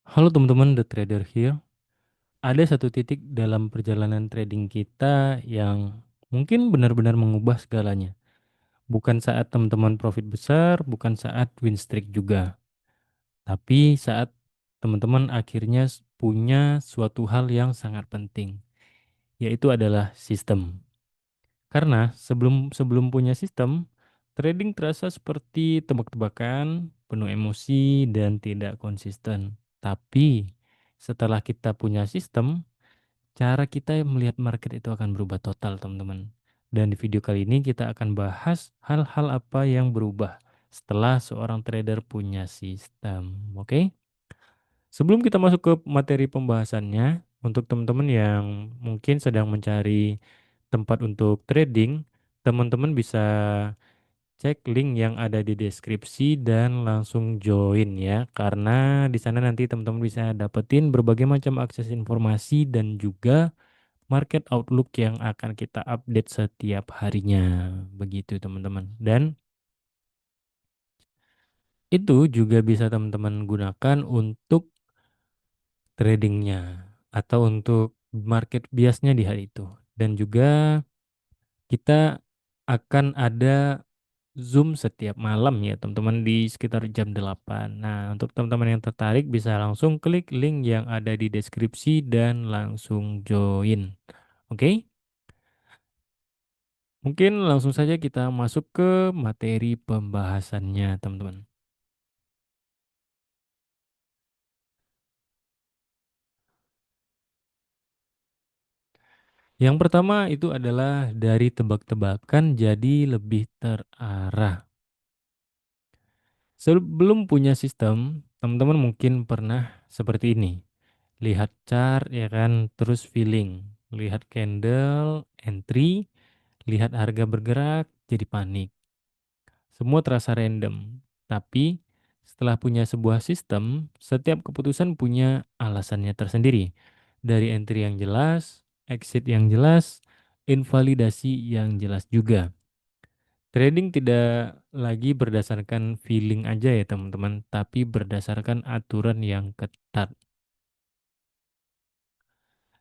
Halo teman-teman, The Trader here. Ada satu titik dalam perjalanan trading kita yang mungkin benar-benar mengubah segalanya. Bukan saat teman-teman profit besar, bukan saat win streak juga. Tapi saat teman-teman akhirnya punya suatu hal yang sangat penting, yaitu adalah sistem. Karena sebelum sebelum punya sistem, trading terasa seperti tebak-tebakan, penuh emosi, dan tidak konsisten. Tapi setelah kita punya sistem, cara kita melihat market itu akan berubah total, teman-teman. Dan di video kali ini kita akan bahas hal-hal apa yang berubah setelah seorang trader punya sistem. Oke? Sebelum kita masuk ke materi pembahasannya, untuk teman-teman yang mungkin sedang mencari tempat untuk trading, teman-teman bisa cek link yang ada di deskripsi dan langsung join ya, karena di sana nanti teman-teman bisa dapetin berbagai macam akses informasi dan juga market outlook yang akan kita update setiap harinya. Begitu teman-teman. Dan itu juga bisa teman-teman gunakan untuk tradingnya atau untuk market biasnya di hari itu. Dan juga kita akan ada Zoom setiap malam ya teman-teman di sekitar jam 8. Nah, untuk teman-teman yang tertarik bisa langsung klik link yang ada di deskripsi dan langsung join. Oke? Mungkin langsung saja kita masuk ke materi pembahasannya, teman-teman. Yang pertama itu adalah dari tebak-tebakan jadi lebih terarah. Sebelum punya sistem, teman-teman mungkin pernah seperti ini. Lihat chart ya kan, terus feeling. Lihat candle, entry, lihat harga bergerak, jadi panik. Semua terasa random. Tapi setelah punya sebuah sistem, setiap keputusan punya alasannya tersendiri. Dari entry yang jelas, exit yang jelas, invalidasi yang jelas juga. Trading tidak lagi berdasarkan feeling aja ya teman-teman, tapi berdasarkan aturan yang ketat.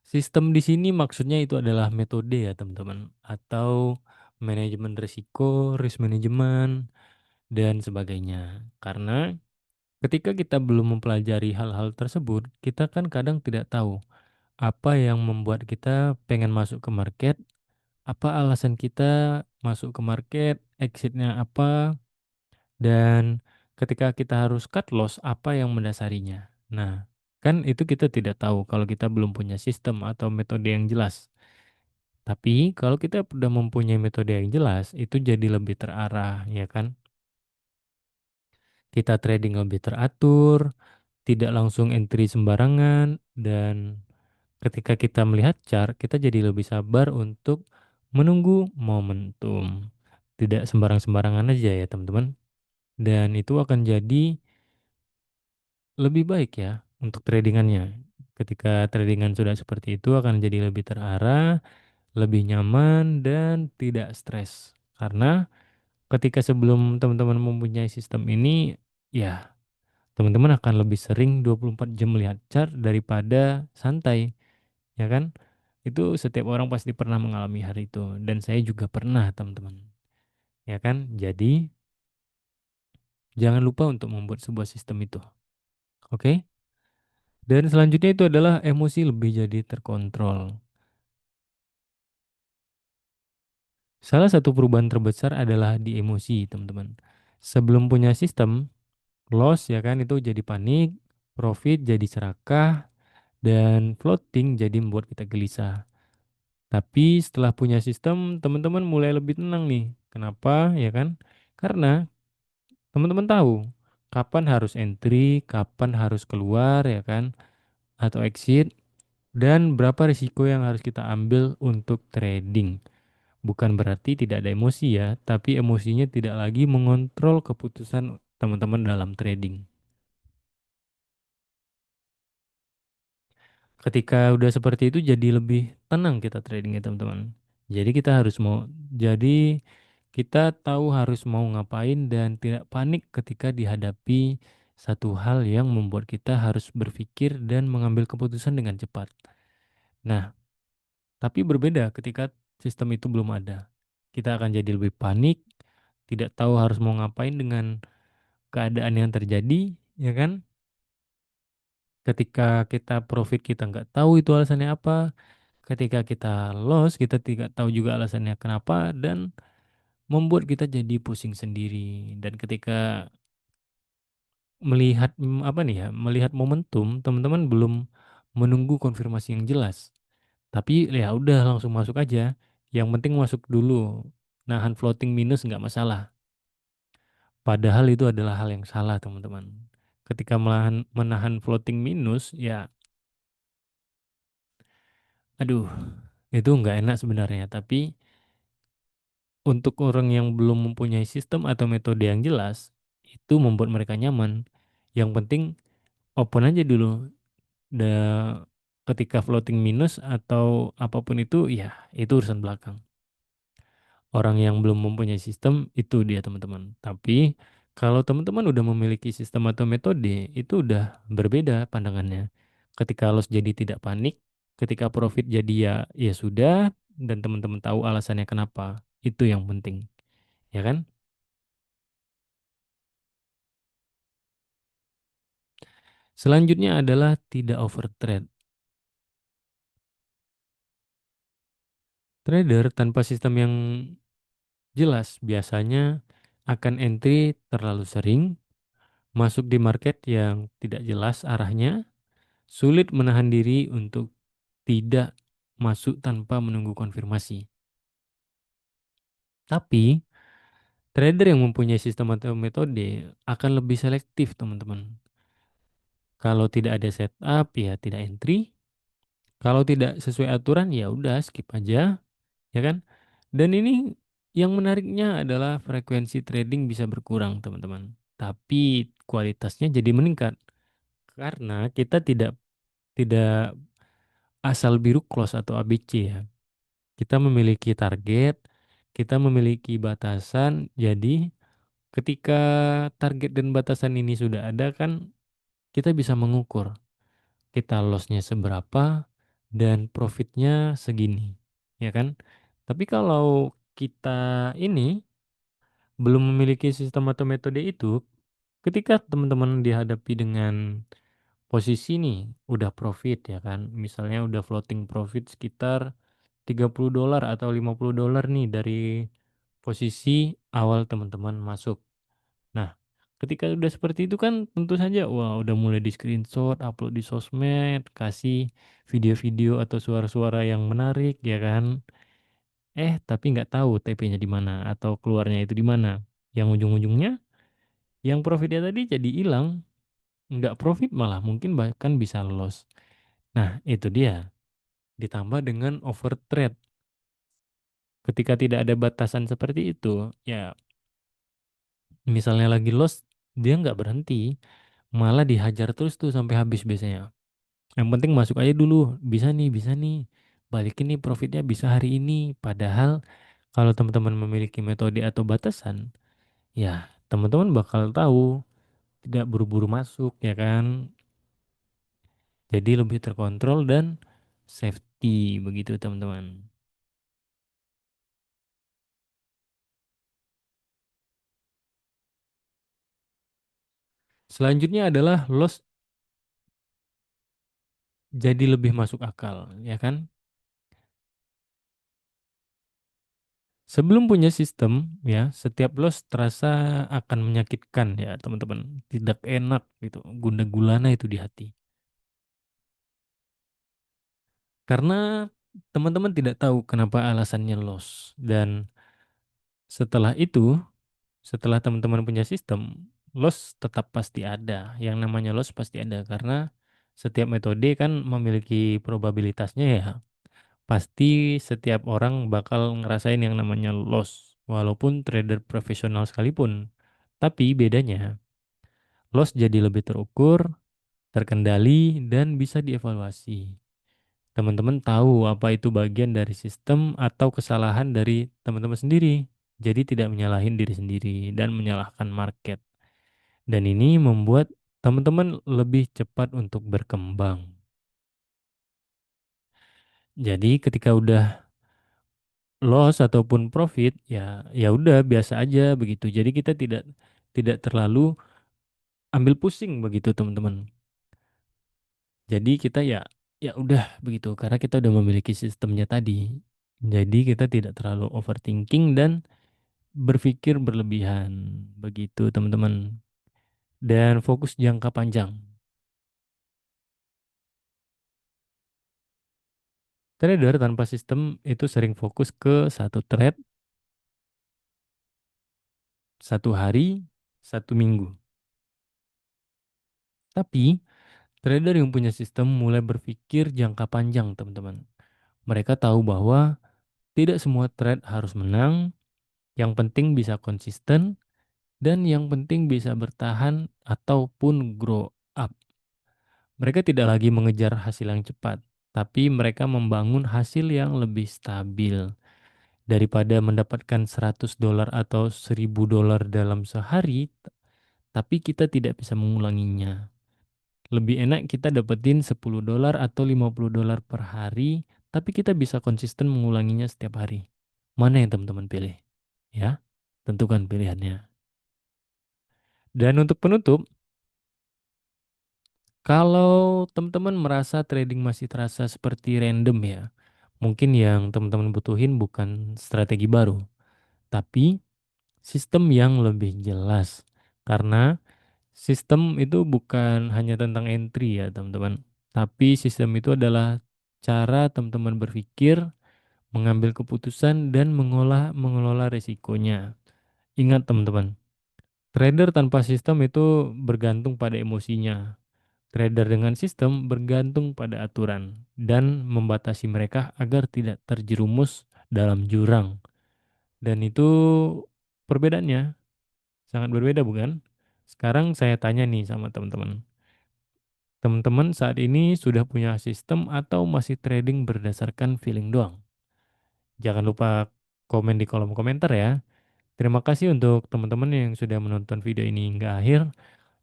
Sistem di sini maksudnya itu adalah metode ya teman-teman, atau manajemen risiko, risk management, dan sebagainya. Karena ketika kita belum mempelajari hal-hal tersebut, kita kan kadang tidak tahu apa yang membuat kita pengen masuk ke market, apa alasan kita masuk ke market, exitnya apa, dan ketika kita harus cut loss, apa yang mendasarinya. Nah, kan itu kita tidak tahu kalau kita belum punya sistem atau metode yang jelas. Tapi kalau kita sudah mempunyai metode yang jelas, itu jadi lebih terarah, ya kan? Kita trading lebih teratur, tidak langsung entry sembarangan, dan ketika kita melihat chart, kita jadi lebih sabar untuk menunggu momentum. Tidak sembarang-sembarangan aja ya teman-teman. Dan itu akan jadi lebih baik ya untuk tradingannya. Ketika tradingan sudah seperti itu akan jadi lebih terarah, lebih nyaman, dan tidak stres. Karena ketika sebelum teman-teman mempunyai sistem ini, ya teman-teman akan lebih sering 24 jam melihat chart daripada santai, ya kan? Itu setiap orang pasti pernah mengalami hal itu dan saya juga pernah, teman-teman. Ya kan? Jadi, jangan lupa untuk membuat sebuah sistem itu. Oke? Dan selanjutnya itu adalah emosi lebih jadi terkontrol. Salah satu perubahan terbesar adalah di emosi, teman-teman. Sebelum punya sistem, loss ya kan itu jadi panik, profit jadi serakah, dan floating jadi membuat kita gelisah. Tapi setelah punya sistem, teman-teman mulai lebih tenang nih. Kenapa? Ya kan? Karena teman-teman tahu kapan harus entry, kapan harus keluar ya kan, atau exit, dan berapa risiko yang harus kita ambil untuk trading. Bukan berarti tidak ada emosi ya, tapi emosinya tidak lagi mengontrol keputusan teman-teman dalam trading. Ketika udah seperti itu jadi lebih tenang kita trading ya teman-teman. Jadi kita harus mau jadi kita tahu harus mau ngapain dan tidak panik ketika dihadapi satu hal yang membuat kita harus berpikir dan mengambil keputusan dengan cepat. Nah, tapi berbeda ketika sistem itu belum ada. Kita akan jadi lebih panik, tidak tahu harus mau ngapain dengan keadaan yang terjadi, ya kan? Ketika kita profit kita nggak tahu itu alasannya apa, ketika kita loss kita tidak tahu juga alasannya kenapa dan membuat kita jadi pusing sendiri. Dan ketika melihat apa nih ya, melihat momentum, teman-teman belum menunggu konfirmasi yang jelas. Tapi ya udah langsung masuk aja. Yang penting masuk dulu. Nahan floating minus nggak masalah. Padahal itu adalah hal yang salah, teman-teman. Ketika menahan floating minus, ya aduh, itu nggak enak sebenarnya. Tapi untuk orang yang belum mempunyai sistem atau metode yang jelas, itu membuat mereka nyaman. Yang penting open aja dulu. Ketika floating minus atau apapun itu, ya itu urusan belakang. Orang yang belum mempunyai sistem itu dia teman-teman. Tapi kalau teman-teman udah memiliki sistem atau metode, itu udah berbeda pandangannya. Ketika loss jadi tidak panik, ketika profit jadi ya ya sudah dan teman-teman tahu alasannya kenapa. Itu yang penting, ya kan? Selanjutnya adalah tidak overtrade. Trader tanpa sistem yang jelas biasanya akan entry terlalu sering, masuk di market yang tidak jelas arahnya, sulit menahan diri untuk tidak masuk tanpa menunggu konfirmasi. Tapi trader yang mempunyai sistem atau metode akan lebih selektif, teman-teman. Kalau tidak ada setup, ya tidak entry. Kalau tidak sesuai aturan, ya udah skip aja, ya kan? Dan ini yang menariknya adalah frekuensi trading bisa berkurang, teman-teman. Tapi kualitasnya jadi meningkat karena kita tidak asal biru close atau ABC ya. Kita memiliki target, kita memiliki batasan. Jadi ketika target dan batasan ini sudah ada kan kita bisa mengukur kita lossnya seberapa dan profitnya segini, ya kan? Tapi kalau kita ini belum memiliki sistem atau metode itu, ketika teman-teman dihadapi dengan posisi nih udah profit ya kan, misalnya udah floating profit sekitar $30 atau $50 nih dari posisi awal teman-teman masuk. Nah, ketika udah seperti itu kan tentu saja wah udah mulai di screenshot, upload di sosmed, kasih video-video atau suara-suara yang menarik ya kan. Tapi nggak tahu TP-nya di mana atau keluarnya itu di mana. Yang ujung-ujungnya yang profitnya tadi jadi hilang, nggak profit malah mungkin bahkan bisa loss. Nah, itu dia. Ditambah dengan overtrade. Ketika tidak ada batasan seperti itu, ya misalnya lagi loss, dia nggak berhenti, malah dihajar terus tuh sampai habis biasanya. Yang penting masuk aja dulu, bisa nih, balikin nih profitnya bisa hari ini. Padahal kalau teman-teman memiliki metode atau batasan, ya teman-teman bakal tahu, tidak buru-buru masuk ya kan. Jadi lebih terkontrol dan safety begitu teman-teman. Selanjutnya adalah loss jadi lebih masuk akal, ya kan? Sebelum punya sistem, ya, setiap loss terasa akan menyakitkan ya, teman-teman. Tidak enak gitu, gundah gulana itu di hati. Karena teman-teman tidak tahu kenapa alasannya loss. Dan setelah itu, setelah teman-teman punya sistem, loss tetap pasti ada. Yang namanya loss pasti ada karena setiap metode kan memiliki probabilitasnya ya. Pasti setiap orang bakal ngerasain yang namanya loss, walaupun trader profesional sekalipun. Tapi bedanya, loss jadi lebih terukur, terkendali, dan bisa dievaluasi. Teman-teman tahu apa itu bagian dari sistem atau kesalahan dari teman-teman sendiri. Jadi tidak menyalahin diri sendiri dan menyalahkan market. Dan ini membuat teman-teman lebih cepat untuk berkembang. Jadi ketika udah loss ataupun profit ya ya udah biasa aja begitu. Jadi kita tidak tidak terlalu ambil pusing begitu teman-teman. Jadi kita ya ya udah begitu karena kita udah memiliki sistemnya tadi. Jadi kita tidak terlalu overthinking dan berpikir berlebihan begitu teman-teman. Dan fokus jangka panjang. Trader tanpa sistem itu sering fokus ke satu trade, satu hari, satu minggu. Tapi trader yang punya sistem mulai berpikir jangka panjang teman-teman. Mereka tahu bahwa tidak semua trade harus menang, yang penting bisa konsisten, dan yang penting bisa bertahan ataupun grow up. Mereka tidak lagi mengejar hasil yang cepat, tapi mereka membangun hasil yang lebih stabil. Daripada mendapatkan $100 atau $1.000 dalam sehari, tapi kita tidak bisa mengulanginya. Lebih enak kita dapetin $10 atau $50 per hari, tapi kita bisa konsisten mengulanginya setiap hari. Mana yang teman-teman pilih? Ya, tentukan pilihannya. Dan untuk penutup, kalau teman-teman merasa trading masih terasa seperti random ya, mungkin yang teman-teman butuhin bukan strategi baru, tapi sistem yang lebih jelas. Karena sistem itu bukan hanya tentang entry ya teman-teman, tapi sistem itu adalah cara teman-teman berpikir, mengambil keputusan, dan mengelola resikonya. Ingat teman-teman, trader tanpa sistem itu bergantung pada emosinya. Trader dengan sistem bergantung pada aturan dan membatasi mereka agar tidak terjerumus dalam jurang. Dan itu perbedaannya sangat berbeda bukan? Sekarang saya tanya nih sama teman-teman. Teman-teman saat ini sudah punya sistem atau masih trading berdasarkan feeling doang? Jangan lupa komen di kolom komentar ya. Terima kasih untuk teman-teman yang sudah menonton video ini hingga akhir.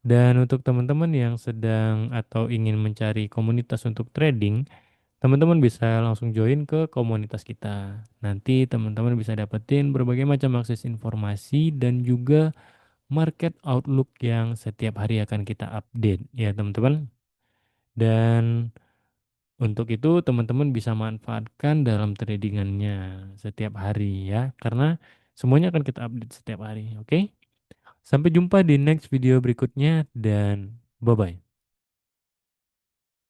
Dan untuk teman-teman yang sedang atau ingin mencari komunitas untuk trading, teman-teman bisa langsung join ke komunitas kita. Nanti teman-teman bisa dapetin berbagai macam akses informasi dan juga market outlook yang setiap hari akan kita update ya teman-teman. Dan untuk itu teman-teman bisa manfaatkan dalam tradingannya setiap hari ya. Karena semuanya akan kita update setiap hari. Oke? Sampai jumpa di next video berikutnya dan bye-bye.